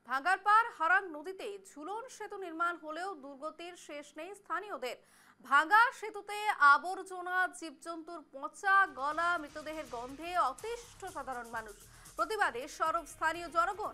ভাঙ্গারপাড় হারাং নদীতে ঝুলন সেতু নির্মাণ হলেও দুর্গতির শেষ নেই স্থানীয়দের। ভাঙ্গা সেতুতে আবর্জনা, জীবজন্তুর পচা গলা, মৃতদেহের গন্ধে অতিষ্ঠ সাধারণ মানুষ। প্রতিবাদে সরব স্থানীয় জনগণ।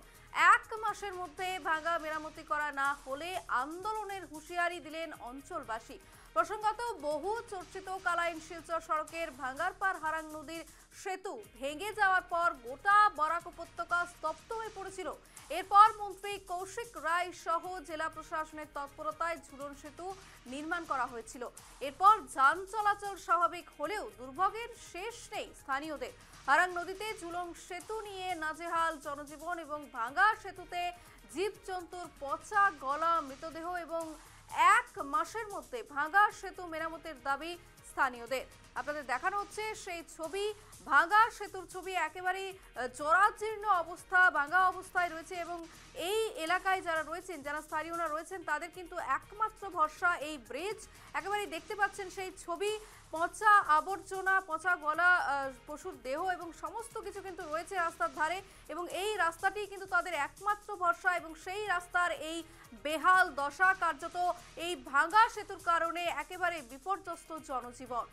1 মাসের মধ্যে ভাঙ্গা মেরামতি করা না হলে আন্দোলনের হুঁশিয়ারি দিলেন অঞ্চলবাসী। প্রসঙ্গত, বহু চর্চিত কালাইন শিলচর সড়কের ভাঙ্গারপাড় হারাং নদীর সেতু ভেঙে যাওয়ার পর গোটা বরাক উপত্যকা স্তব্ধ হয়ে পড়েছিল। এরপর মন্ত্রী কৌশিক রায় সহ জেলা প্রশাসনের তৎপরতায় ঝুলন সেতু নির্মাণ করা হয়েছিল। এরপর যান চলাচল স্বাভাবিক হলেও দুর্ভোগের শেষ নেই স্থানীয়দের। হারাং নদীতে ঝুলন সেতু নিয়ে নাজেহাল জনজীবন এবং ভাঙ্গা সেতুতে জীবজন্তুর পচা গলা, মৃতদেহ এবং 1 মাসের মধ্যে ভাঙ্গা সেতু মেরামতের দাবি স্থানীয়দের। আপনাদের দেখানো হচ্ছে সেই ছবি, ভাঙ্গা সেতুর ছবি। একেবারে জরাজীর্ণ অবস্থা, ভাঙ্গা অবস্থায় রয়েছে এবং এই এলাকায় যারা রয়েছেন, যারা স্থানীয়রা রয়েছেন, তাদের কিন্তু একমাত্র ভরসা এই ব্রিজ। একেবারে দেখতে পাচ্ছেন সেই ছবি, পচা আবর্জনা, পচা গলা, পশুর দেহ এবং সমস্ত কিছু কিন্তু রয়েছে রাস্তার ধারে এবং এই রাস্তাটি কিন্তু তাদের একমাত্র ভরসা এবং সেই রাস্তার এই বেহাল দশা, কার্যত এই ভাঙ্গা সেতুর কারণে একেবারে বিপর্যস্ত জনজীবন।